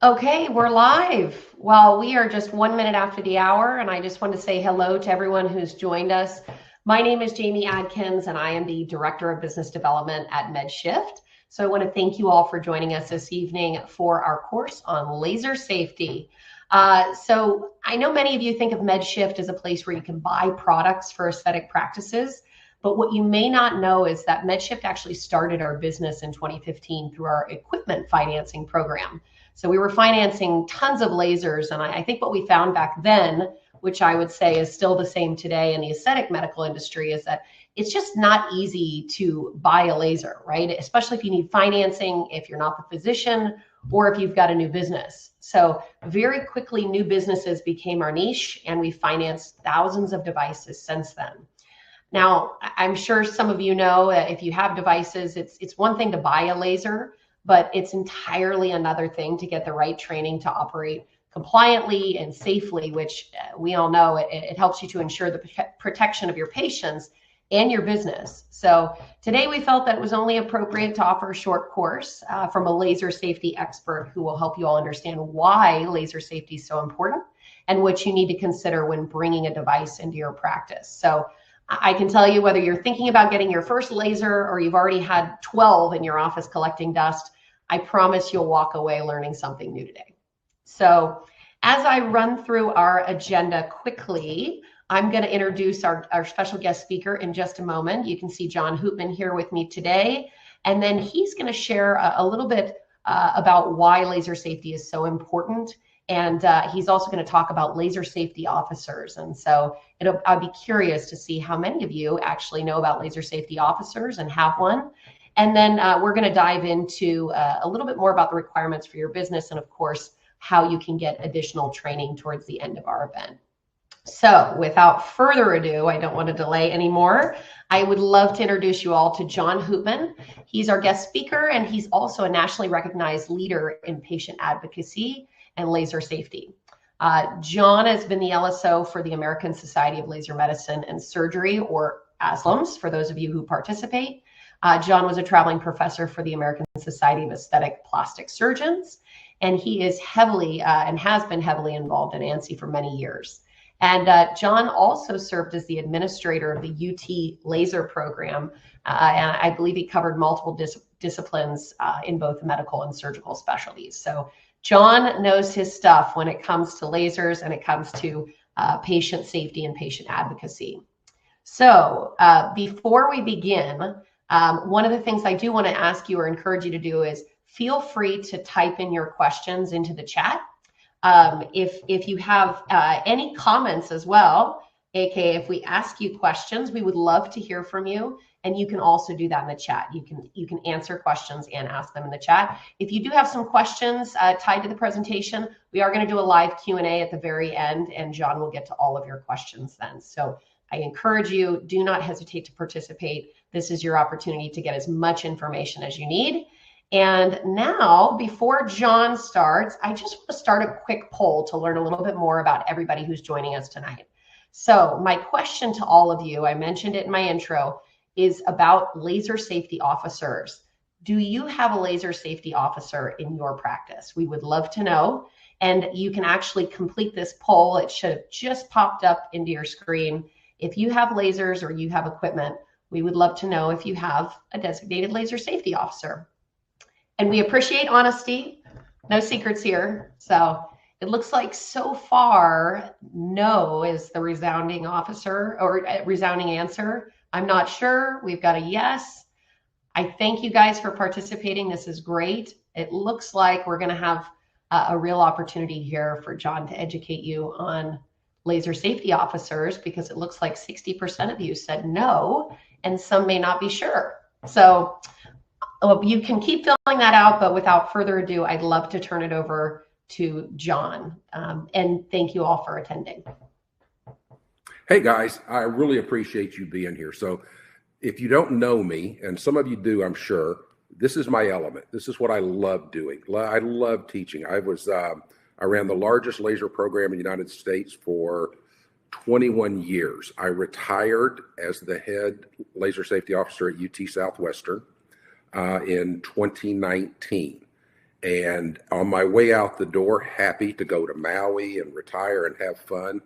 Okay, we're live. Well, we are just 1 minute after the hour, and I just want to say hello to everyone who's joined us. My name is Jamie Adkins, and I am the Director of Business Development at MedShift. So I want to thank you all for joining us this evening for our course on laser safety. So I know many of you think of MedShift as a place where you can buy products for aesthetic practices, but what you may not know is that MedShift actually started our business in 2015 through our equipment financing program. So we were financing tons of lasers, and I think what we found back then, which I would say is still the same today in the aesthetic medical industry, is that it's just not easy to buy a laser, right? Especially if you need financing, if you're not the physician, or if you've got a new business. So very quickly, new businesses became our niche, and we financed thousands of devices since then. Now, I'm sure some of you know if you have devices, it's one thing to buy a laser, but it's entirely another thing to get the right training to operate compliantly and safely, which we all know it helps you to ensure the protection of your patients and your business. So today we felt that it was only appropriate to offer a short course from a laser safety expert who will help you all understand why laser safety is so important and what you need to consider when bringing a device into your practice. So I can tell you whether you're thinking about getting your first laser or you've already had 12 in your office collecting dust, I promise you'll walk away learning something new today. So as I run through our agenda quickly, I'm going to introduce our special guest speaker in just a moment. You can see John Hoopman here with me today. And then he's going to share a little bit about why laser safety is so important. And he's also going to talk about laser safety officers. And so I'd be curious to see how many of you actually know about laser safety officers and have one. And then we're going to dive into a little bit more about the requirements for your business and, of course, how you can get additional training towards the end of our event. So without further ado, I don't want to delay anymore. I would love to introduce you all to John Hoopman. He's our guest speaker, and he's also a nationally recognized leader in patient advocacy and laser safety. John has been the LSO for the American Society of Laser Medicine and Surgery, or ASLMS, for those of you who participate. John was a traveling professor for the American Society of Aesthetic Plastic Surgeons, and he is heavily and has been heavily involved in ANSI for many years. And John also served as the administrator of the UT laser program, and I believe he covered multiple disciplines in both medical and surgical specialties. So John knows his stuff when it comes to lasers and it comes to patient safety and patient advocacy. So before we begin, one of the things I do want to ask you or encourage you to do is feel free to type in your questions into the chat. If you have any comments as well, aka if we ask you questions, we would love to hear from you. And you can also do that in the chat. You can answer questions and ask them in the chat. If you do have some questions tied to the presentation, we are going to do a live Q&A at the very end, and John will get to all of your questions then. So I encourage you, do not hesitate to participate. This is your opportunity to get as much information as you need. And now, before John starts, I just want to start a quick poll to learn a little bit more about everybody who's joining us tonight. So my question to all of you, I mentioned it in my intro, is about laser safety officers. Do you have a laser safety officer in your practice? We would love to know. And you can actually complete this poll. It should have just popped up into your screen. If you have lasers or you have equipment, we would love to know if you have a designated laser safety officer. And we appreciate honesty. No secrets here. So it looks like so far, no is the resounding officer or resounding answer. I'm not sure. We've got a yes. I thank you guys for participating. This is great. It looks like we're going to have a real opportunity here for John to educate you on laser safety officers, because it looks like 60% of you said no, and some may not be sure. So you can keep filling that out, but without further ado, I'd love to turn it over to John. And thank you all for attending. Hey guys, I really appreciate you being here. So if you don't know me, and some of you do, I'm sure, this is my element. This is what I love doing. I love teaching. I ran the largest laser program in the United States for 21 years. I retired as the head laser safety officer at UT Southwestern in 2019. And on my way out the door, happy to go to Maui and retire and have fun,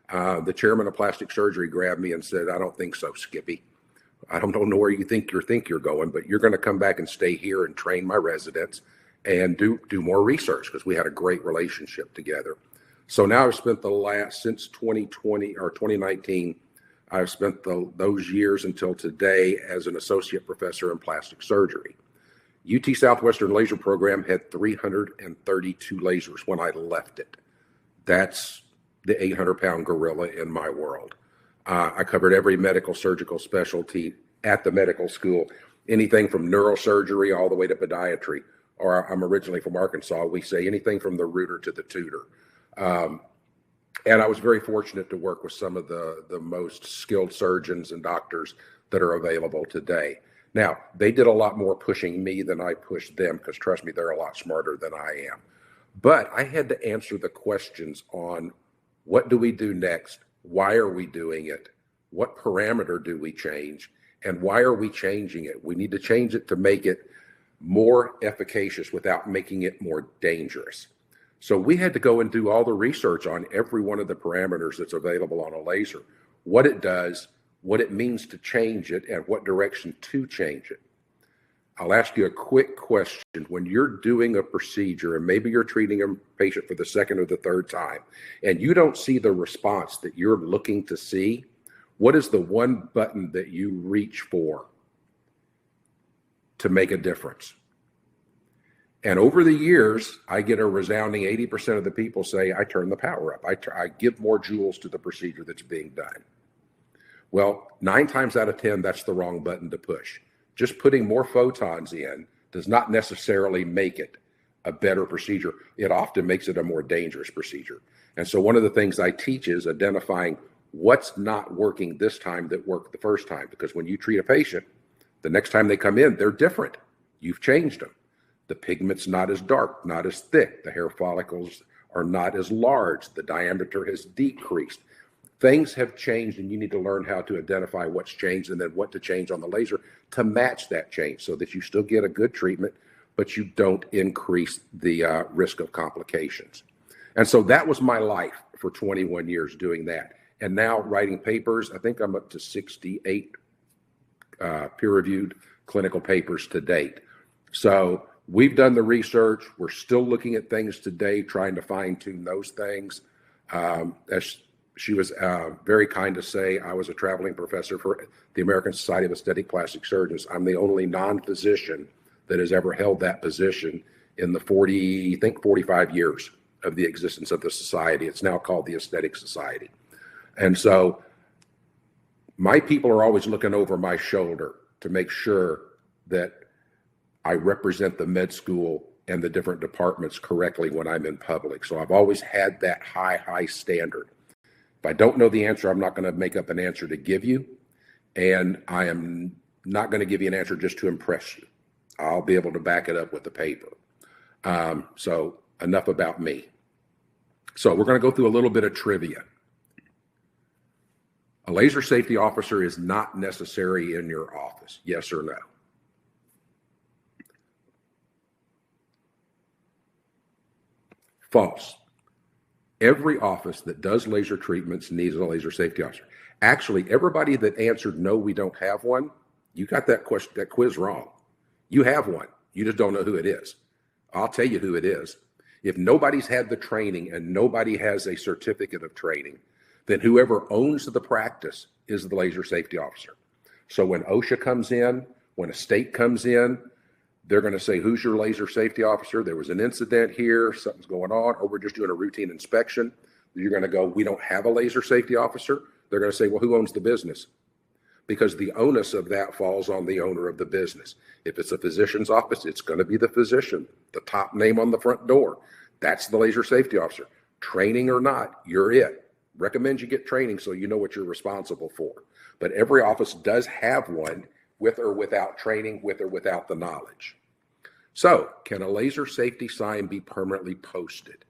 the chairman of plastic surgery grabbed me and said, "I don't think so, Skippy. I don't know where you think you're going, but you're going to come back and stay here and train my residents and do more research," because we had a great relationship together. So now I've spent since 2020 or 2019, I've spent those years until today as an associate professor in plastic surgery. UT Southwestern Laser Program had 332 lasers when I left it. That's the 800-pound gorilla in my world. I covered every medical surgical specialty at the medical school, anything from neurosurgery all the way to podiatry. Or I'm originally from Arkansas. We say anything from the rooter to the tutor. And I was very fortunate to work with some of the most skilled surgeons and doctors that are available today. Now, they did a lot more pushing me than I pushed them, because trust me, they're a lot smarter than I am. But I had to answer the questions on what do we do next? Why are we doing it? What parameter do we change? And why are we changing it? We need to change it to make it more efficacious without making it more dangerous. So we had to go and do all the research on every one of the parameters that's available on a laser, what it does, what it means to change it, and what direction to change it. I'll ask you a quick question. When you're doing a procedure and maybe you're treating a patient for the second or the third time and you don't see the response that you're looking to see, what is the one button that you reach for to make a difference? And over the years, I get a resounding 80% of the people say, I turn the power up. I give more joules to the procedure that's being done. Well, 9 times out of 10, that's the wrong button to push. Just putting more photons in does not necessarily make it a better procedure. It often makes it a more dangerous procedure. And so one of the things I teach is identifying what's not working this time that worked the first time. Because when you treat a patient, the next time they come in, they're different. You've changed them. The pigment's not as dark, not as thick. The hair follicles are not as large. The diameter has decreased. Things have changed, and you need to learn how to identify what's changed and then what to change on the laser to match that change so that you still get a good treatment, but you don't increase the risk of complications. And so that was my life for 21 years doing that. And now writing papers, I think I'm up to 68 peer-reviewed clinical papers to date. So we've done the research. We're still looking at things today, trying to fine-tune those things. As she was very kind to say, I was a traveling professor for the American Society of Aesthetic Plastic Surgeons. I'm the only non-physician that has ever held that position in the 45 years of the existence of the society. It's now called the Aesthetic Society. And so my people are always looking over my shoulder to make sure that I represent the med school and the different departments correctly when I'm in public. So I've always had that high standard. If I don't know the answer, I'm not going to make up an answer to give you. And I am not going to give you an answer just to impress you. I'll be able to back it up with the paper. So enough about me. So we're going to go through a little bit of trivia. A laser safety officer is not necessary in your office, yes or no? False. Every office that does laser treatments needs a laser safety officer. Actually, everybody that answered no, we don't have one, you got that quiz wrong. You have one. You just don't know who it is. I'll tell you who it is. If nobody's had the training and nobody has a certificate of training, then whoever owns the practice is the laser safety officer. So when OSHA comes in, when a state comes in, they're going to say, who's your laser safety officer? There was an incident here, something's going on, or we're just doing a routine inspection. You're going to go, we don't have a laser safety officer. They're going to say, well, who owns the business? Because the onus of that falls on the owner of the business. If it's a physician's office, it's going to be the physician, the top name on the front door. That's the laser safety officer. Training or not, you're it. Recommend you get training so you know what you're responsible for. But every office does have one, with or without training, with or without the knowledge. So, can a laser safety sign be permanently posted?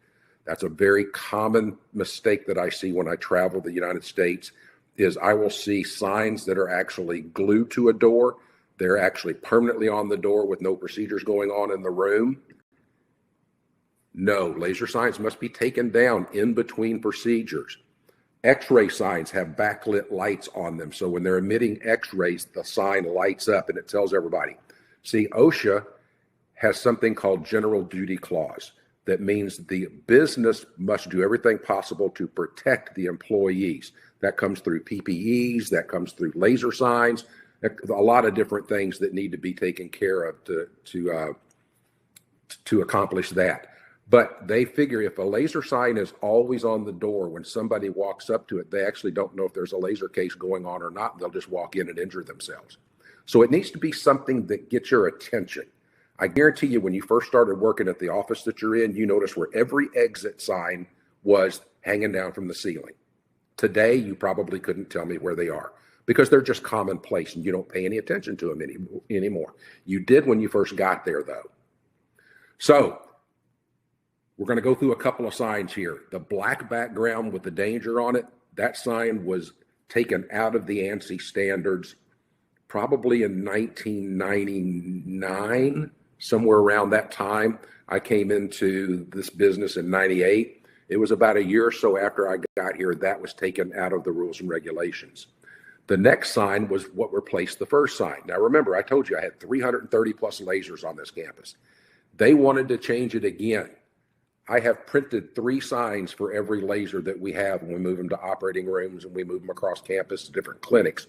That's a very common mistake that I see when I travel the United States, is I will see signs that are actually glued to a door. They're actually permanently on the door with no procedures going on in the room. No, laser signs must be taken down in between procedures. X-ray signs have backlit lights on them. So when they're emitting X-rays, the sign lights up and it tells everybody. See, OSHA has something called general duty clause. That means the business must do everything possible to protect the employees. That comes through PPEs, that comes through laser signs, a lot of different things that need to be taken care of to accomplish that. But they figure if a laser sign is always on the door, when somebody walks up to it, they actually don't know if there's a laser case going on or not. They'll just walk in and injure themselves. So it needs to be something that gets your attention. I guarantee you, when you first started working at the office that you're in, you noticed where every exit sign was hanging down from the ceiling. Today, you probably couldn't tell me where they are because they're just commonplace and you don't pay any attention to them anymore. You did when you first got there, though. So we're going to go through a couple of signs here. The black background with the danger on it, that sign was taken out of the ANSI standards probably in 1999, somewhere around that time. I came into this business in 98. It was about a year or so after I got here that was taken out of the rules and regulations. The next sign was what replaced the first sign. Now remember, I told you I had 330 plus lasers on this campus. They wanted to change it again. I have printed 3 signs for every laser that we have when we move them to operating rooms and we move them across campus to different clinics,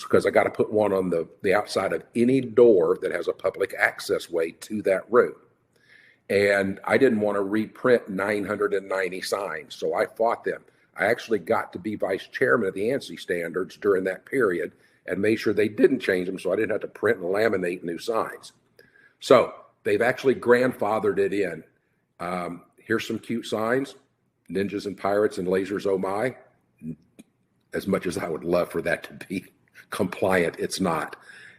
because I got to put one on the outside of any door that has a public access way to that room. And I didn't want to reprint 990 signs, so I fought them. I actually got to be vice chairman of the ANSI standards during that period and made sure they didn't change them so I didn't have to print and laminate new signs. So they've actually grandfathered it in. Here's some cute signs: ninjas and pirates and lasers, oh my. As much as I would love for that to be compliant, it's not.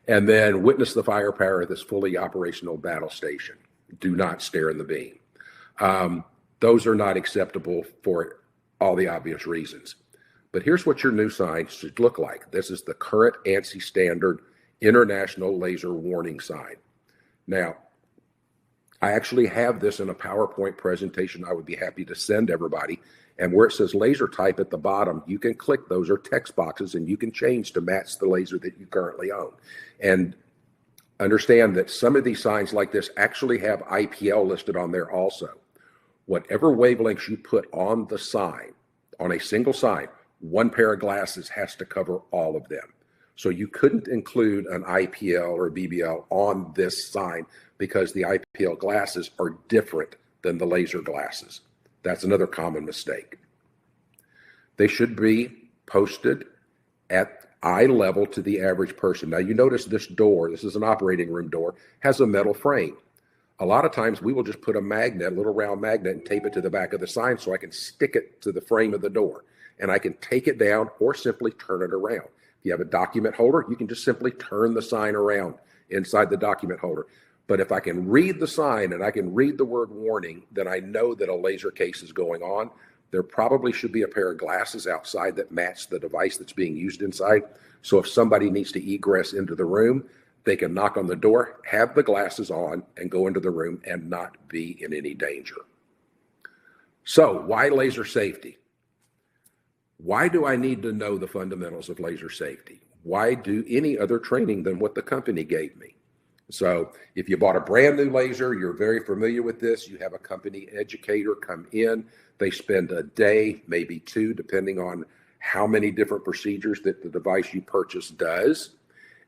And then witness the firepower of this fully operational battle station. Do not stare in the beam. Those are not acceptable for all the obvious reasons. But here's what your new sign should look like. This is the current ANSI standard international laser warning sign. Now, I actually have this in a PowerPoint presentation I would be happy to send everybody. And where it says laser type at the bottom, you can click those are text boxes and you can change to match the laser that you currently own. And understand that some of these signs like this actually have IPL listed on there also. Whatever wavelengths you put on the sign, on a single sign, one pair of glasses has to cover all of them. So you couldn't include an IPL or BBL on this sign because the IPL glasses are different than the laser glasses. That's another common mistake. They should be posted at eye level to the average person. Now you notice this door, this is an operating room door, has a metal frame. A lot of times we will just put a magnet, a little round magnet, and tape it to the back of the sign so I can stick it to the frame of the door. And I can take it down or simply turn it around. If you have a document holder, you can just simply turn the sign around inside the document holder. But if I can read the sign and I can read the word warning, then I know that a laser case is going on. There probably should be a pair of glasses outside that match the device that's being used inside. So if somebody needs to egress into the room, they can knock on the door, have the glasses on, and go into the room and not be in any danger. So why laser safety? Why do I need to know the fundamentals of laser safety? Why do any other training than what the company gave me? So if you bought a brand new laser, you're very familiar with this. You have a company educator come in. They spend a day, maybe 2, depending on how many different procedures that the device you purchase does.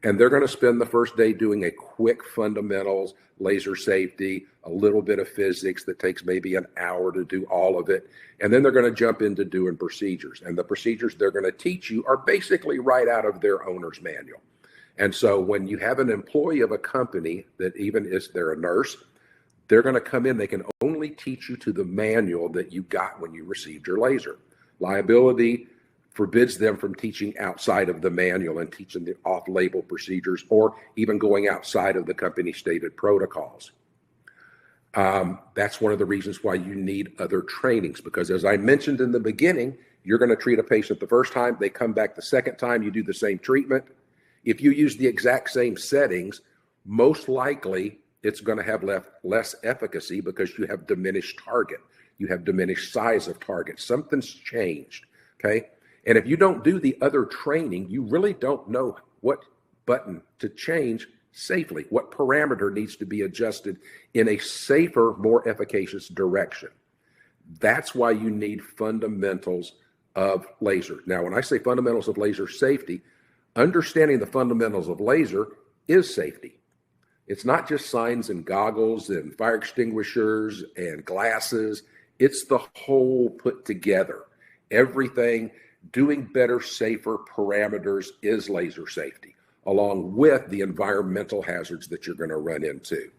And they're going to spend the first day doing a quick fundamentals, laser safety, a little bit of physics that takes maybe an hour to do all of it. And then they're going to jump into doing procedures. And the procedures they're going to teach you are basically right out of their owner's manual. And so when you have an employee of a company that even is they're a nurse, they're going to come in, they can only teach you to the manual that you got when you received your laser. Liability forbids them from teaching outside of the manual and teaching the off-label procedures or even going outside of the company stated protocols. That's one of the reasons why you need other trainings, because as I mentioned in the beginning, you're going to treat a patient the first time, they come back the second time, you do the same treatment. If you use the exact same settings, most likely it's going to have less efficacy because you have diminished target. You have diminished size of target. Something's changed, okay? And if you don't do the other training, you really don't know what button to change safely, what parameter needs to be adjusted in a safer, more efficacious direction. That's why you need fundamentals of laser. Now, when I say fundamentals of laser safety, understanding the fundamentals of laser is safety. It's not just signs and goggles and fire extinguishers and glasses. It's the whole put together. Everything, doing better, safer parameters is laser safety, along with the environmental hazards that you're going to run into.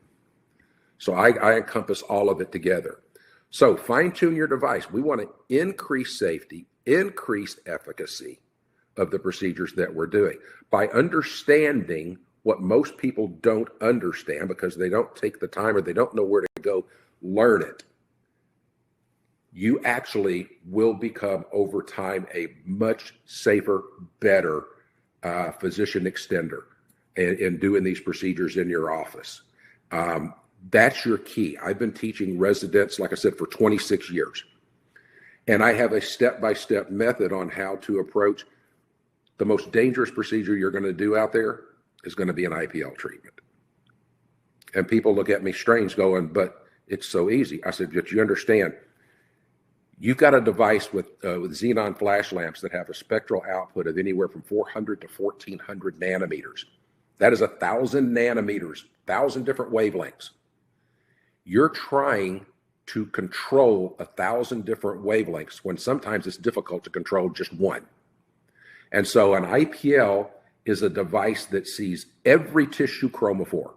So I encompass all of it together. So fine tune your device. We want to increase safety, increase efficacy of the procedures that we're doing by understanding what most people don't understand because they don't take the time or they don't know where to go learn it. You actually will become over time a much safer, better physician extender in doing these procedures in your office. That's your key. I've been teaching residents, like I said, for 26 years. And I have a step-by-step method on how to approach the most dangerous procedure you're going to do out there is going to be an IPL treatment. And people look at me strange going, but it's so easy. I said, but you understand, you've got a device with xenon flash lamps that have a spectral output of anywhere from 400 to 1400 nanometers. That is 1,000 nanometers, 1,000 different wavelengths. You're trying to control 1,000 different wavelengths when sometimes it's difficult to control just one. And so an IPL is a device that sees every tissue chromophore,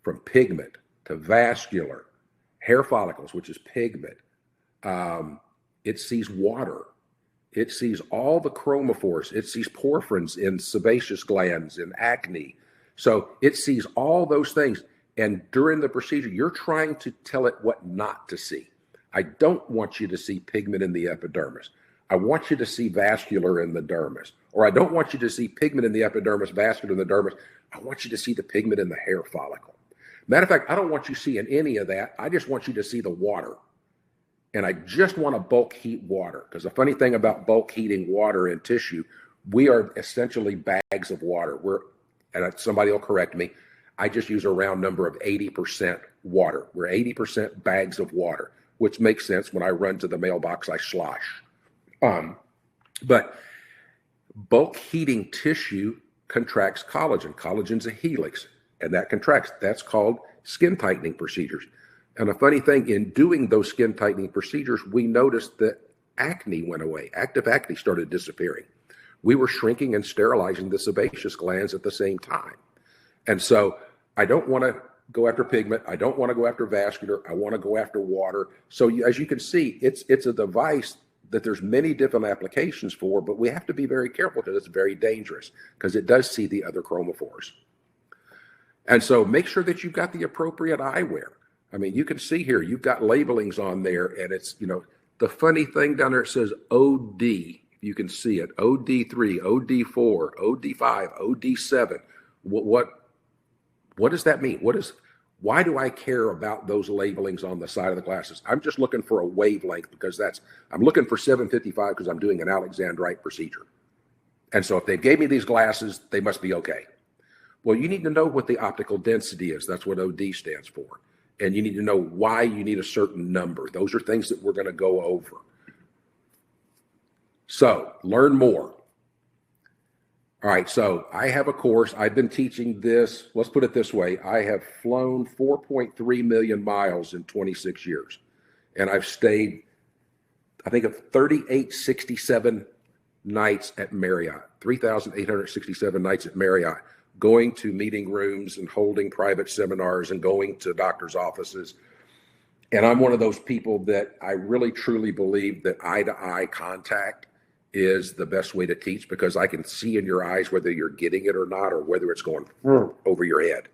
from pigment to vascular, hair follicles, which is pigment. It sees water. It sees all the chromophores. It sees porphyrins in sebaceous glands and acne. So it sees all those things. And during the procedure, you're trying to tell it what not to see. I don't want you to see pigment in the epidermis. I want you to see vascular in the dermis. Or I don't want you to see pigment in the epidermis, vascular in the dermis. I want you to see the pigment in the hair follicle. Matter of fact, I don't want you seeing any of that. I just want you to see the water. And I just want to bulk heat water. Because the funny thing about bulk heating water in tissue, we are essentially bags of water. And somebody will correct me, I just use a round number of 80% water. We're 80% bags of water, which makes sense. When I run to the mailbox, I slosh. But bulk heating tissue contracts collagen. Collagen's a helix, and that contracts. That's called skin tightening procedures. And a funny thing, in doing those skin tightening procedures, we noticed that acne went away. Active acne started disappearing. We were shrinking and sterilizing the sebaceous glands at the same time. And so I don't want to go after pigment. I don't want to go after vascular. I want to go after water. So as you can see, it's a device that there's many different applications for, but we have to be very careful because it's very dangerous because it does see the other chromophores. And so make sure that you've got the appropriate eyewear. I mean, you can see here, you've got labelings on there, and it's, the funny thing down there, it says OD. You can see it, OD3, OD4, OD5, OD7. What does that mean? Why do I care about those labelings on the side of the glasses? I'm just looking for a wavelength because I'm looking for 755 because I'm doing an Alexandrite procedure. And so if they gave me these glasses, they must be okay. Well, you need to know what the optical density is. That's what OD stands for. And you need to know why you need a certain number. Those are things that we're going to go over. So learn more. All right, so I have a course. I've been teaching this. Let's put it this way. I have flown 4.3 million miles in 26 years. And I've stayed, I think, of 3,867 nights at Marriott, 3,867 nights at Marriott, going to meeting rooms and holding private seminars and going to doctors' offices. And I'm one of those people that I really, truly believe that eye-to-eye contact is the best way to teach because I can see in your eyes whether you're getting it or not, or whether it's going over your head.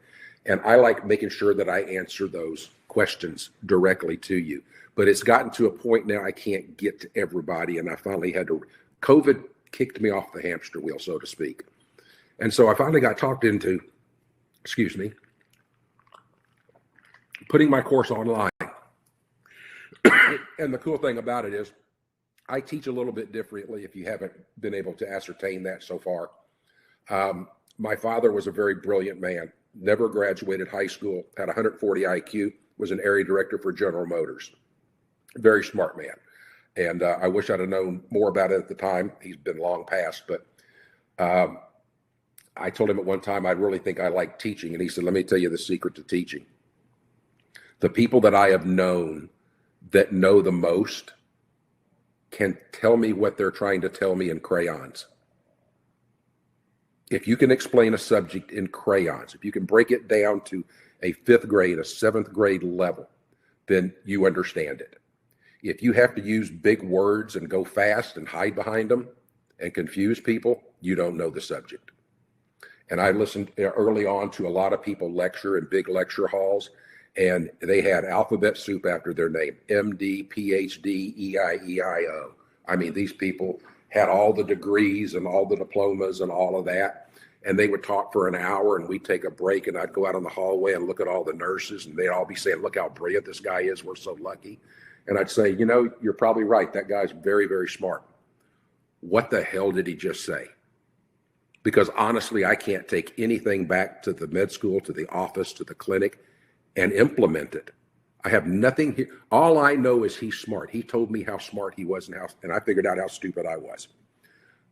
And I like making sure that I answer those questions directly to you. But it's gotten to a point now I can't get to everybody. And I finally COVID kicked me off the hamster wheel, so to speak. And so I finally got talked into, putting my course online. And the cool thing about it is I teach a little bit differently if you haven't been able to ascertain that so far. My father was a very brilliant man, never graduated high school, had 140 IQ, was an area director for General Motors. Very smart man. And I wish I'd have known more about it at the time. He's been long past, but I told him at one time, I really think I like teaching. And he said, let me tell you the secret to teaching. The people that I have known that know the most can tell me what they're trying to tell me in crayons. If you can explain a subject in crayons, if you can break it down to a 5th grade, a 7th grade level, then you understand it. If you have to use big words and go fast and hide behind them and confuse people, you don't know the subject. And I listened early on to a lot of people lecture in big lecture halls, and they had alphabet soup after their name, MD, PhD, EIEIO. I mean, these people had all the degrees and all the diplomas and all of that. And they would talk for an hour, and we'd take a break, and I'd go out in the hallway and look at all the nurses, and they'd all be saying, look how brilliant this guy is. We're so lucky. And I'd say, you know, you're probably right. That guy's very, very smart. What the hell did he just say? Because honestly, I can't take anything back to the med school, to the office, to the clinic and implement it. I have nothing here. All I know is he's smart. He told me how smart he was and I figured out how stupid I was.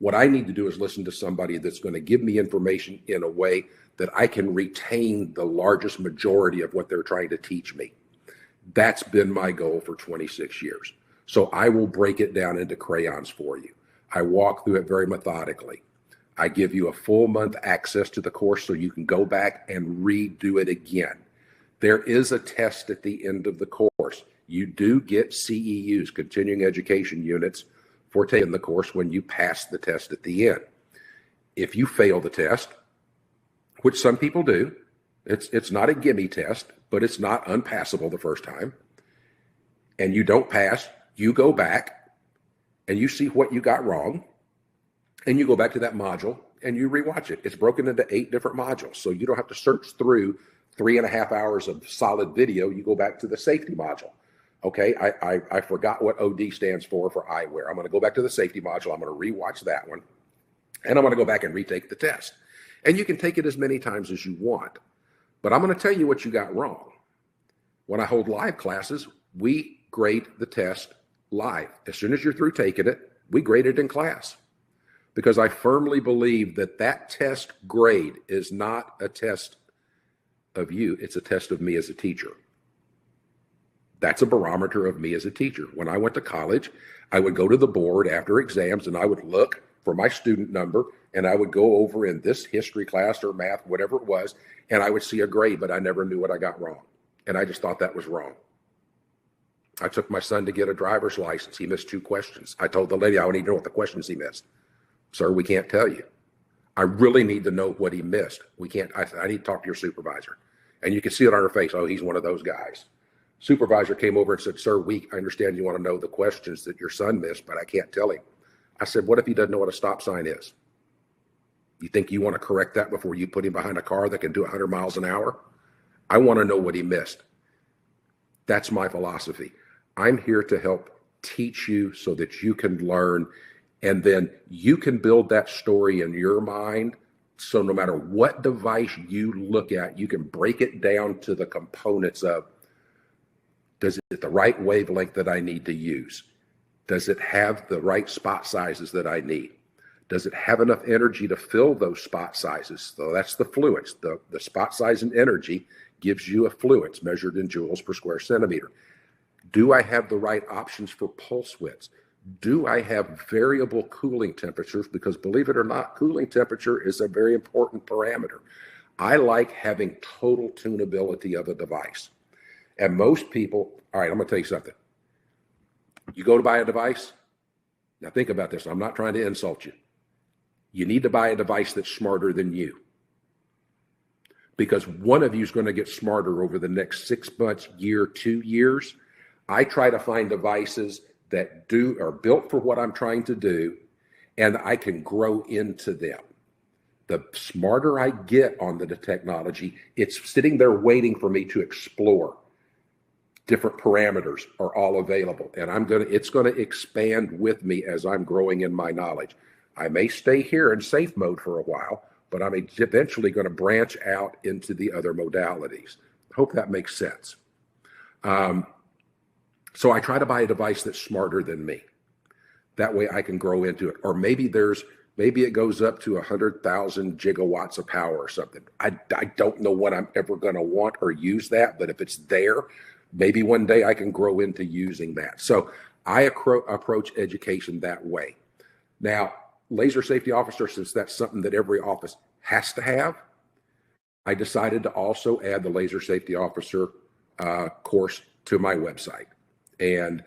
What I need to do is listen to somebody that's going to give me information in a way that I can retain the largest majority of what they're trying to teach me. That's been my goal for 26 years. So I will break it down into crayons for you. I walk through it very methodically. I give you a full month access to the course so you can go back and redo it again. There is a test at the end of the course. You do get CEUs, continuing education units, for taking the course when you pass the test at the end. If you fail the test, which some people do, it's not a gimme test, but it's not unpassable the first time, and you don't pass, you go back and you see what you got wrong, and you go back to that module and you rewatch it. It's broken into 8 different modules, so you don't have to search through 3.5 hours of solid video. You go back to the safety module. Okay, I forgot what OD stands for eyewear. I'm going to go back to the safety module. I'm going to rewatch that one, and I'm going to go back and retake the test. And you can take it as many times as you want, but I'm going to tell you what you got wrong. When I hold live classes, we grade the test live. As soon as you're through taking it, we grade it in class, because I firmly believe that that test grade is not a test of you. It's a test of me as a teacher. That's a barometer of me as a teacher. When I went to college, I would go to the board after exams and I would look for my student number, and I would go over in this history class or math, whatever it was, and I would see a grade, but I never knew what I got wrong. And I just thought that was wrong. I took my son to get a driver's license. He missed 2 questions. I told the lady, I need to know what the questions he missed. Sir, we can't tell you. I really need to know what he missed. We can't. I need to talk to your supervisor. And you can see it on her face. Oh, he's one of those guys. Supervisor came over and said, sir, I understand you want to know the questions that your son missed, but I can't tell him. I said, what if he doesn't know what a stop sign is? You think you want to correct that before you put him behind a car that can do 100 miles an hour? I want to know what he missed. That's my philosophy. I'm here to help teach you so that you can learn, and then you can build that story in your mind. So no matter what device you look at, you can break it down to the components of, does it the right wavelength that I need to use? Does it have the right spot sizes that I need? Does it have enough energy to fill those spot sizes? So that's the fluence. The spot size and energy gives you a fluence measured in joules per square centimeter. Do I have the right options for pulse widths? Do I have variable cooling temperatures? Because believe it or not, cooling temperature is a very important parameter. I like having total tunability of a device. And most people, all right, I'm going to tell you something. You go to buy a device. Now think about this. I'm not trying to insult you. You need to buy a device that's smarter than you. Because one of you is going to get smarter over the next 6 months, year, 2 years. I try to find devices that are built for what I'm trying to do, and I can grow into them. The smarter I get on the technology, it's sitting there waiting for me to explore. different parameters are all available. And it's going to expand with me as I'm growing in my knowledge. I may stay here in safe mode for a while, but I'm eventually going to branch out into the other modalities. Hope that makes sense. So I try to buy a device that's smarter than me. That way I can grow into it. Or maybe it goes up to 100,000 gigawatts of power or something. I don't know when I'm ever going to want or use that, but if it's there, maybe one day I can grow into using that. So I approach education that way. Now, laser safety officer, since that's something that every office has to have, I decided to also add the laser safety officer course to my website. And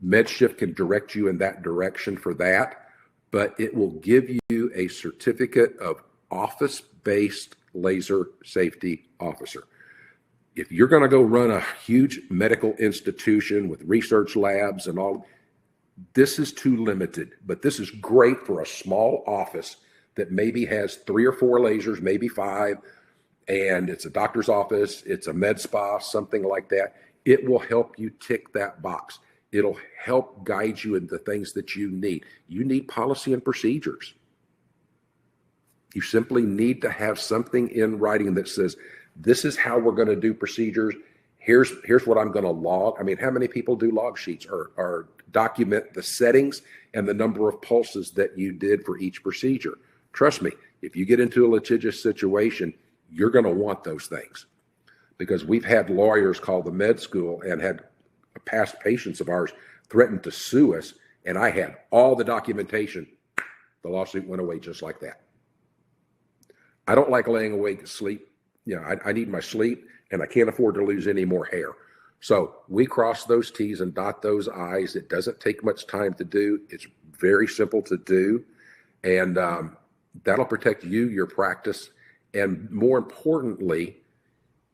MedShift can direct you in that direction for that, but it will give you a certificate of office-based laser safety officer. If you're going to go run a huge medical institution with research labs and all, this is too limited, but this is great for a small office that maybe has 3 or 4 lasers, maybe 5, and it's a doctor's office, it's a med spa, something like that. It will help you tick that box. It'll help guide you into things that you need. You need policy and procedures. You simply need to have something in writing that says, this is how we're going to do procedures. Here's what I'm going to log. I mean, how many people do log sheets or document the settings and the number of pulses that you did for each procedure? Trust me, if you get into a litigious situation, you're going to want those things, because we've had lawyers call the med school and had past patients of ours threatened to sue us, and I had all the documentation. The lawsuit went away just like that. I don't like laying awake asleep. You know, I need my sleep, and I can't afford to lose any more hair. So we cross those T's and dot those I's. It doesn't take much time to do. It's very simple to do, and that'll protect you, your practice, and more importantly,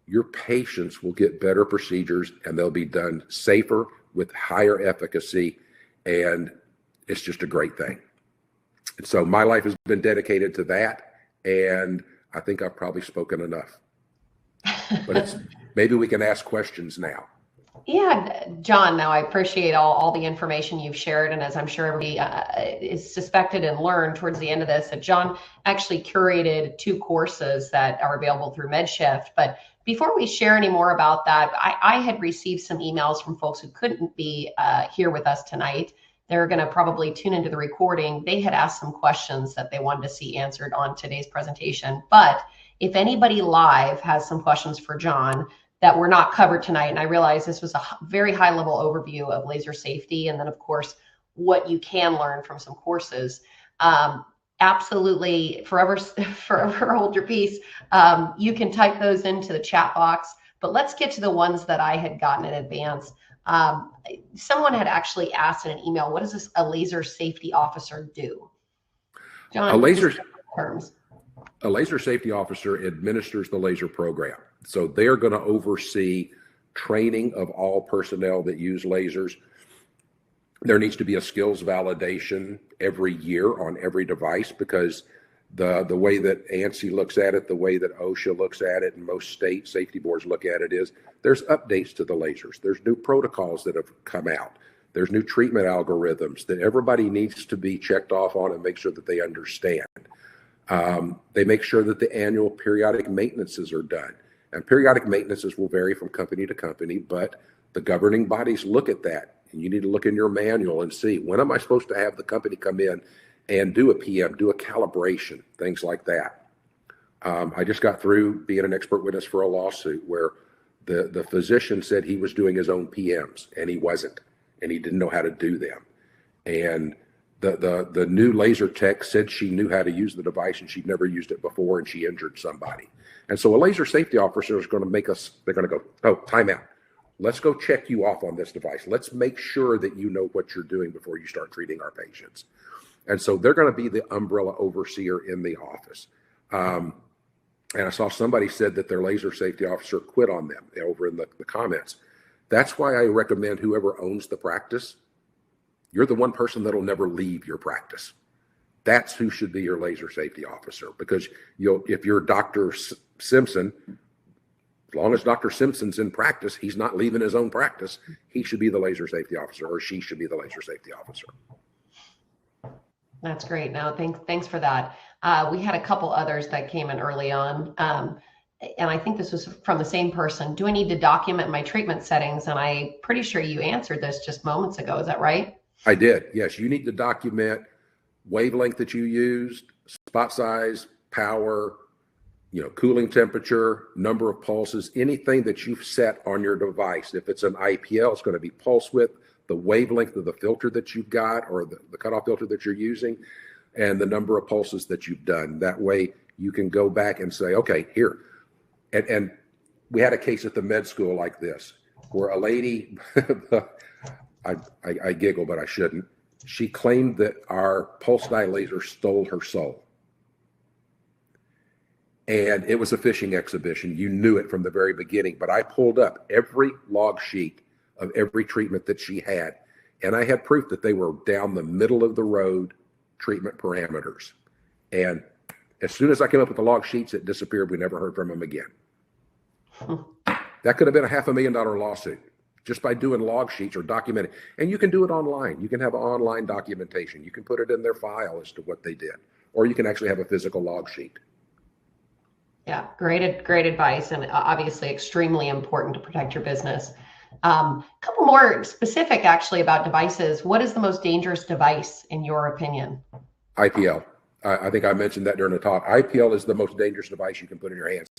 your patients will get better procedures, and they'll be done safer with higher efficacy, and it's just a great thing. And so my life has been dedicated to that, and I think I've probably spoken enough. But maybe we can ask questions now. Yeah, John, now I appreciate all the information you've shared. And as I'm sure everybody is suspected and learned towards the end of this, that John actually curated 2 courses that are available through MedShift. But before we share any more about that, I had received some emails from folks who couldn't be here with us tonight. They're going to probably tune into the recording. They had asked some questions that they wanted to see answered on today's presentation. But if anybody live has some questions for John that were not covered tonight, and I realize this was a very high level overview of laser safety, and then of course what you can learn from some courses, absolutely forever hold your peace. You can type those into the chat box, but let's get to the ones that I had gotten in advance. Someone had actually asked in an email, what does a laser safety officer do? John, a laser safety officer administers the laser program. So they're going to oversee training of all personnel that use lasers. There needs to be a skills validation every year on every device, because the way that ANSI looks at it, the way that OSHA looks at it, and most state safety boards look at it, is there's updates to the lasers. There's new protocols that have come out. There's new treatment algorithms that everybody needs to be checked off on and make sure that they understand. They make sure that the annual periodic maintenances are done. And periodic maintenances will vary from company to company, but the governing bodies look at that. And you need to look in your manual and see, when am I supposed to have the company come in and do a PM, do a calibration, things like that. I just got through being an expert witness for a lawsuit where the physician said he was doing his own PMs, and he wasn't, and he didn't know how to do them. And the new laser tech said she knew how to use the device, and she'd never used it before, and she injured somebody. And so a laser safety officer is going to they're going to go, oh, time out. Let's go check you off on this device. Let's make sure that you know what you're doing before you start treating our patients. And so they're going to be the umbrella overseer in the office. And I saw somebody said that their laser safety officer quit on them over in the comments. That's why I recommend whoever owns the practice, you're the one person that'll never leave your practice. That's who should be your laser safety officer, because if you're Dr. Simpson, As long as Dr. Simpson's in practice, he's not leaving his own practice. He should be the laser safety officer, or she should be the laser safety officer. That's great. No, thanks for that. We had a couple others that came in early on. And I think this was from the same person. Do I need to document my treatment settings? And I'm pretty sure you answered this just moments ago. Is that right? I did. Yes. You need to document wavelength that you used, spot size, power, cooling temperature, number of pulses, anything that you've set on your device. If it's an IPL, it's going to be pulse width, the wavelength of the filter that you've got, or the cutoff filter that you're using, and the number of pulses that you've done. That way you can go back and say, okay, here. And we had a case at the med school like this, where a lady, I giggle, but I shouldn't. She claimed that our pulse dye laser stole her soul. And it was a fishing exhibition. You knew it from the very beginning, but I pulled up every log sheet of every treatment that she had. And I had proof that they were down the middle of the road treatment parameters. And as soon as I came up with the log sheets, it disappeared. We never heard from them again. That could have been a $500,000 lawsuit just by doing log sheets or documenting. And you can do it online. You can have online documentation. You can put it in their file as to what they did, or you can actually have a physical log sheet. Yeah, great advice, and obviously extremely important to protect your business. A couple more specific actually about devices. What is the most dangerous device in your opinion? IPL. I think I mentioned that during the talk. IPL is the most dangerous device you can put in your hands.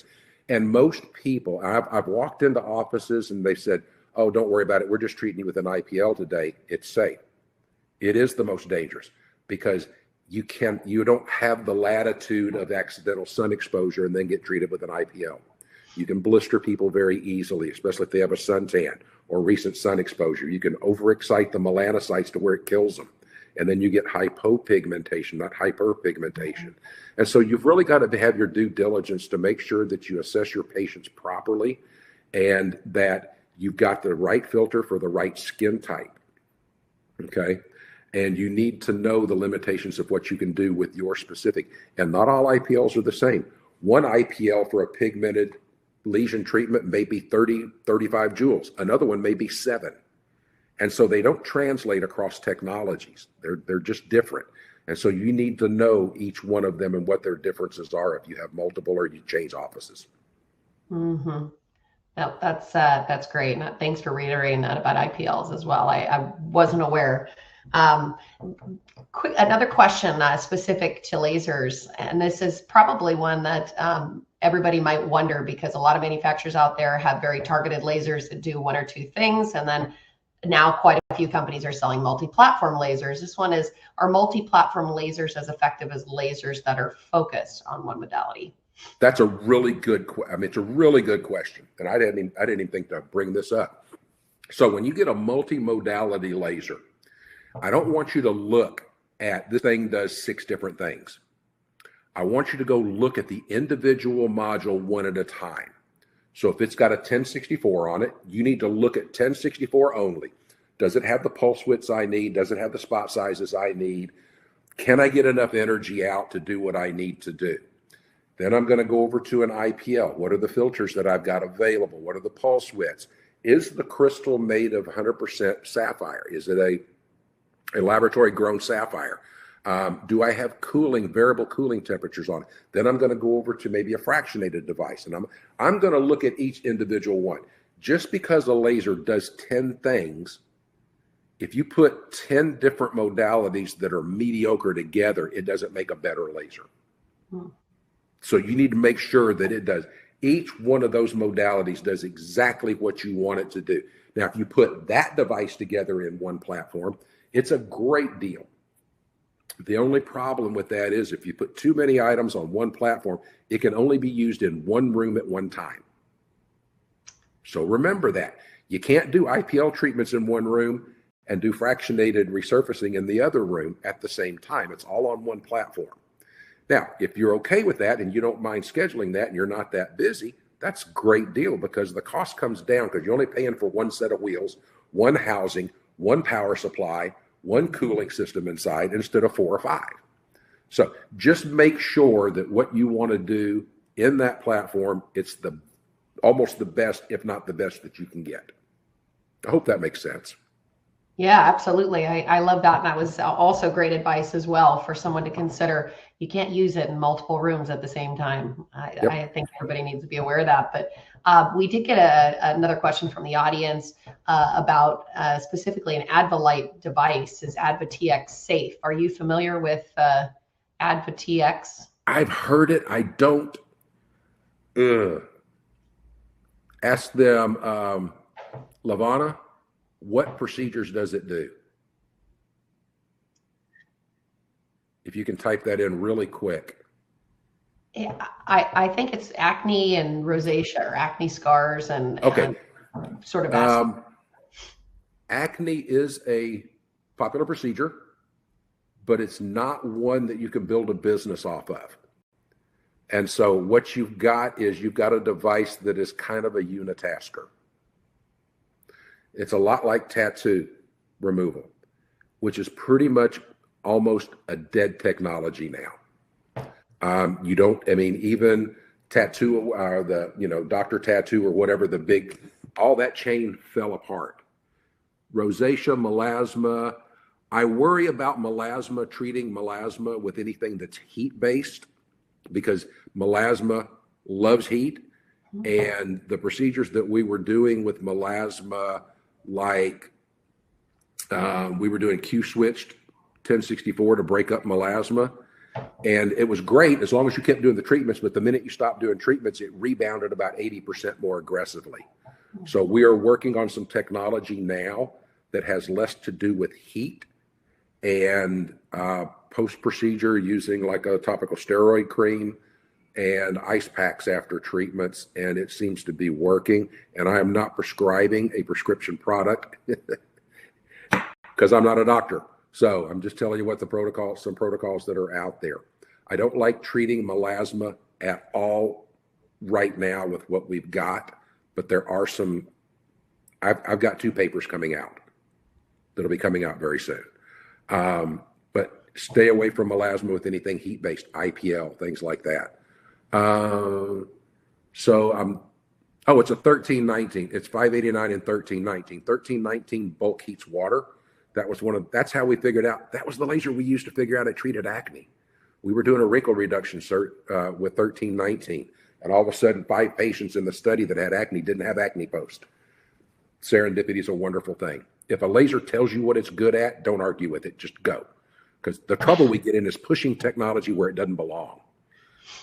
And most people, I've walked into offices and they said, oh, don't worry about it. We're just treating you with an IPL today. It's safe. It is the most dangerous because you don't have the latitude of accidental sun exposure and then get treated with an IPL. You can blister people very easily, especially if they have a suntan or recent sun exposure. You can overexcite the melanocytes to where it kills them. And then you get hypopigmentation, not hyperpigmentation. And so you've really got to have your due diligence to make sure that you assess your patients properly and that you've got the right filter for the right skin type. Okay. And you need to know the limitations of what you can do with your specific. And not all IPLs are the same. One IPL for a pigmented lesion treatment may be 30, 35 joules. Another one may be 7. And so they don't translate across technologies. They're just different. And so you need to know each one of them and what their differences are if you have multiple or you change offices. Mm-hmm. No, that's great. And thanks for reiterating that about IPLs as well. I wasn't aware. Another question specific to lasers, and this is probably one that everybody might wonder because a lot of manufacturers out there have very targeted lasers that do one or two things, and then now quite a few companies are selling multi-platform lasers. This one is, are multi-platform lasers as effective as lasers that are focused on one modality? That's a really good it's a really good question. And I didn't even think to bring this up. So when you get a multi-modality laser, I don't want you to look at this thing does 6 different things. I want you to go look at the individual module one at a time. So if it's got a 1064 on it, you need to look at 1064 only. Does it have the pulse widths I need? Does it have the spot sizes I need? Can I get enough energy out to do what I need to do? Then I'm going to go over to an IPL. What are the filters that I've got available? What are the pulse widths? Is the crystal made of 100% sapphire? Is it a laboratory grown sapphire? Do I have variable cooling temperatures on it? Then I'm going to go over to maybe a fractionated device, and I'm going to look at each individual one. Just because a laser does 10 things, if you put 10 different modalities that are mediocre together, it doesn't make a better laser. So you need to make sure that it does. Each one of those modalities does exactly what you want it to do. Now, if you put that device together in one platform, it's a great deal. The only problem with that is if you put too many items on one platform, it can only be used in one room at one time. So remember that. You can't do IPL treatments in one room and do fractionated resurfacing in the other room at the same time. It's all on one platform. Now, if you're okay with that and you don't mind scheduling that and you're not that busy, that's a great deal because the cost comes down because you're only paying for one set of wheels, one housing, one power supply, one cooling system inside instead of 4 or 5. So just make sure that what you want to do in that platform, it's the almost the best, if not the best that you can get. I hope that makes sense. Yeah, absolutely. I love that. And that was also great advice as well for someone to consider. You can't use it in multiple rooms at the same time. Yep. I think everybody needs to be aware of that. But we did get another question from the audience about specifically an Advalite device. Is AdvaTX safe? Are you familiar with AdvaTX? I've heard it. I don't. Ask them, Lavana, what procedures does it do? If you can type that in really quick. Yeah, I think it's acne and rosacea or acne scars and, Okay. and sort of Acne is a popular procedure, but it's not one that you can build a business off of. And so what you've got is you've got a device that is kind of a unitasker. It's a lot like tattoo removal, which is pretty much almost a dead technology now. You don't, I mean, even tattoo or Dr. Tattoo or whatever, all that chain fell apart. Rosacea, melasma. I worry about melasma, treating melasma with anything that's heat-based, because melasma loves heat. And the procedures that we were doing with melasma, like we were doing Q-switched 1064 to break up melasma. And it was great as long as you kept doing the treatments, but the minute you stopped doing treatments, it rebounded about 80% more aggressively. So we are working on some technology now that has less to do with heat and post-procedure using like a topical steroid cream and ice packs after treatments, and it seems to be working. And I am not prescribing a prescription product because I'm not a doctor. So I'm just telling you what some protocols that are out there. I don't like treating melasma at all right now with what we've got, but there are some, I've got 2 papers coming out that'll be coming out very soon. But stay away from melasma with anything heat-based, IPL, things like that. It's a 1319. It's 589 and 1319. 1319 bulk heats water. That's how we figured out. That was the laser we used to figure out it treated acne. We were doing a wrinkle reduction with 1319. And all of a sudden, 5 patients in the study that had acne didn't have acne post. Serendipity is a wonderful thing. If a laser tells you what it's good at, don't argue with it. Just go. Because the trouble we get in is pushing technology where it doesn't belong.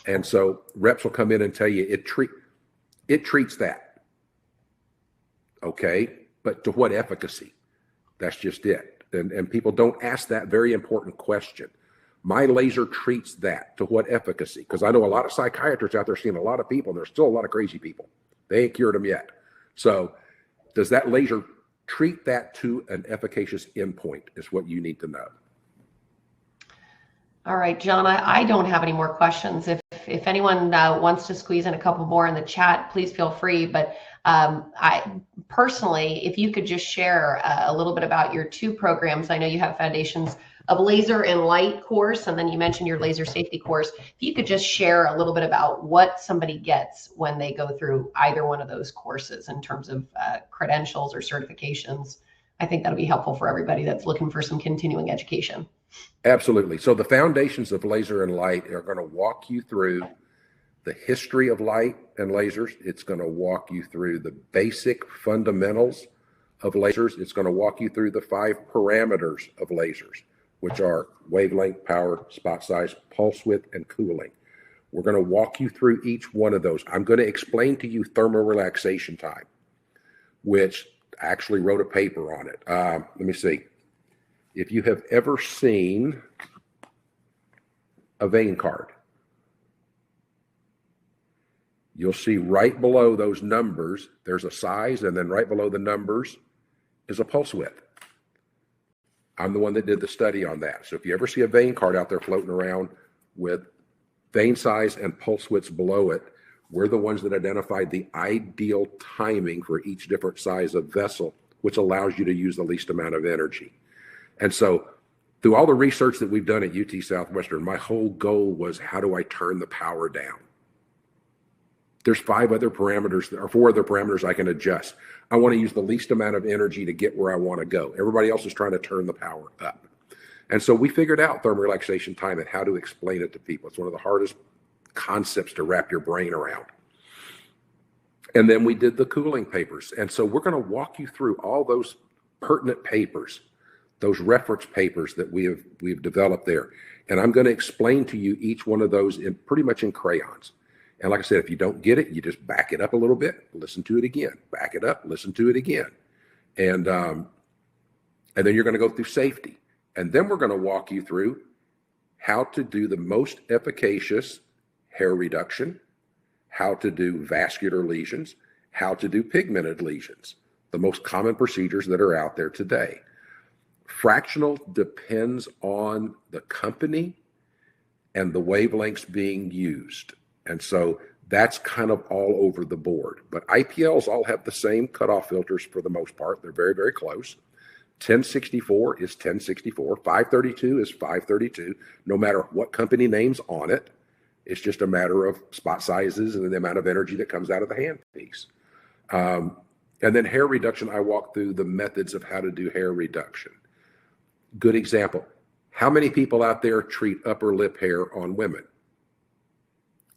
And so reps will come in and tell you it treats that. Okay, but to what efficacy? That's just it. And people don't ask that very important question. My laser treats that. To what efficacy? Because I know a lot of psychiatrists out there seeing a lot of people, and there's still a lot of crazy people. They ain't cured them yet. So does that laser treat that to an efficacious endpoint is what you need to know. All right, John, I don't have any more questions. If anyone wants to squeeze in a couple more in the chat, please feel free. But I personally, if you could just share a little bit about your 2 programs. I know you have Foundations of Laser and Light course, and then you mentioned your laser safety course. If you could just share a little bit about what somebody gets when they go through either one of those courses in terms of credentials or certifications, I think that'll be helpful for everybody that's looking for some continuing education. Absolutely. So the Foundations of Laser and Light are going to walk you through the history of light and lasers. It's going to walk you through the basic fundamentals of lasers. It's going to walk you through the 5 parameters of lasers, which are wavelength, power, spot size, pulse width, and cooling. We're going to walk you through each one of those. I'm going to explain to you thermal relaxation time, which I actually wrote a paper on it. Let me see. If you have ever seen a vein card, you'll see right below those numbers, there's a size, and then right below the numbers is a pulse width. I'm the one that did the study on that. So if you ever see a vein card out there floating around with vein size and pulse widths below it, we're the ones that identified the ideal timing for each different size of vessel, which allows you to use the least amount of energy. And so through all the research that we've done at UT Southwestern, my whole goal was, how do I turn the power down? There's 5 other parameters or 4 other parameters I can adjust. I want to use the least amount of energy to get where I want to go. Everybody else is trying to turn the power up. And so we figured out thermorelaxation time and how to explain it to people. It's one of the hardest concepts to wrap your brain around. And then we did the cooling papers. And so we're going to walk you through all those pertinent papers, those reference papers that we've developed there. And I'm going to explain to you each one of those in pretty much in crayons. And like I said, if you don't get it, you just back it up a little bit, listen to it again, back it up, listen to it again. And then you're going to go through safety. And then we're going to walk you through how to do the most efficacious hair reduction, how to do vascular lesions, how to do pigmented lesions, the most common procedures that are out there today. Fractional depends on the company and the wavelengths being used. And so that's kind of all over the board. But IPLs all have the same cutoff filters for the most part. They're very, very close. 1064 is 1064. 532 is 532, no matter what company name's on it. It's just a matter of spot sizes and the amount of energy that comes out of the handpiece. And then hair reduction, I walk through the methods of how to do hair reduction. Good example. How many people out there treat upper lip hair on women?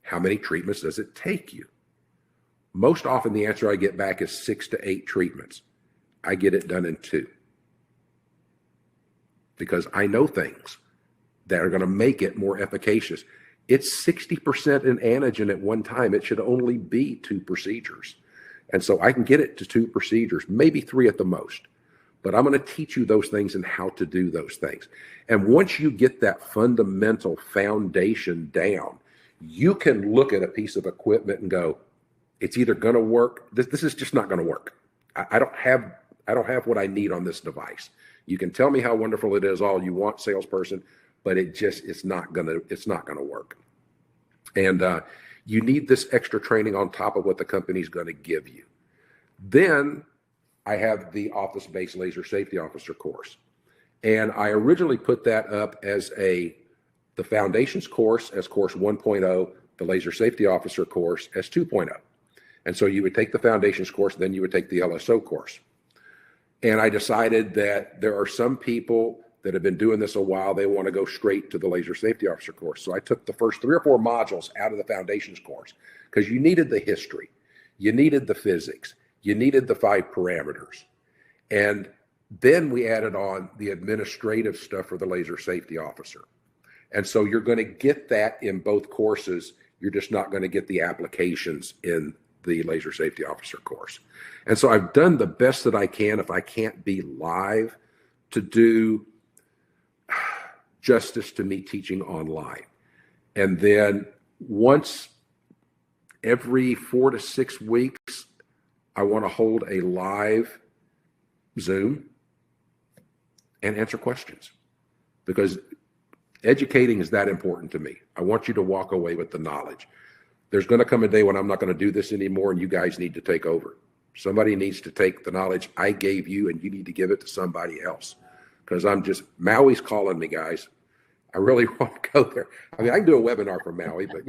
How many treatments does it take you? Most often the answer I get back is 6 to 8 treatments. I get it done in 2. Because I know things that are going to make it more efficacious. It's 60% in antigen at one time. It should only be 2 procedures. And so I can get it to 2 procedures, maybe 3 at the most. But I'm going to teach you those things and how to do those things. And once you get that fundamental foundation down, you can look at a piece of equipment and go, it's either going to work. This is just not going to work. I don't have what I need on this device. You can tell me how wonderful it is all you want, salesperson, but it's not going to work. And you need this extra training on top of what the company's going to give you. Then I have the office-based laser safety officer course. And I originally put that up as the foundations course as course 1.0, the laser safety officer course as 2.0. And so you would take the foundations course, then you would take the LSO course. And I decided that there are some people that have been doing this a while, they want to go straight to the laser safety officer course. So I took the first 3 or 4 modules out of the foundations course because you needed the history, you needed the physics, you needed the 5 parameters. And then we added on the administrative stuff for the laser safety officer. And so you're going to get that in both courses. You're just not going to get the applications in the laser safety officer course. And so I've done the best that I can, if I can't be live, to do justice to me teaching online. And then once every 4 to 6 weeks, I want to hold a live Zoom and answer questions, because educating is that important to me. I want you to walk away with the knowledge. There's going to come a day when I'm not going to do this anymore and you guys need to take over. Somebody needs to take the knowledge I gave you and you need to give it to somebody else. Because Maui's calling me, guys. I really want to go there. I mean, I can do a webinar from Maui, but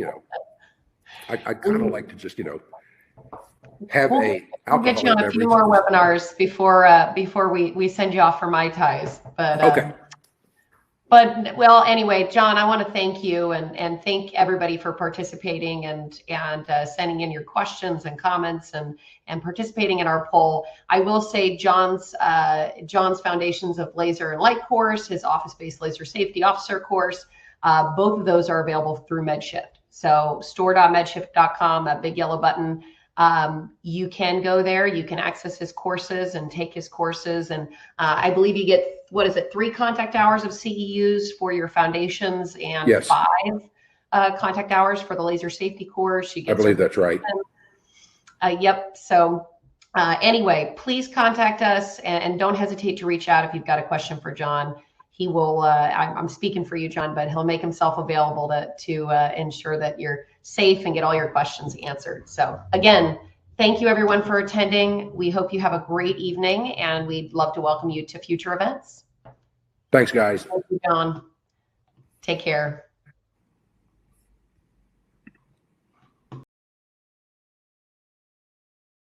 I kind of like to just, have we'll get you on a few more webinars before we send you off for Mai Tais. But okay. But well, anyway, John, I want to thank you and thank everybody for participating and sending in your questions and comments and participating in our poll. I will say John's Foundations of Laser and Light course, his office-based laser safety officer course, both of those are available through MedShift. So store.medshift.com, that big yellow button. You can go there, you can access his courses and take his courses. And I believe you get, 3 contact hours of CEUs for your foundations and yes. 5 contact hours for the laser safety course. You get, I believe that's right. Yep. So anyway, please contact us and don't hesitate to reach out if you've got a question for John. He will, I'm speaking for you, John, but he'll make himself available to ensure that you're safe and get all your questions answered. So again, thank you everyone for attending. We hope you have a great evening and we'd love to welcome you to future events. Thanks, guys. Thank you, John. Take care.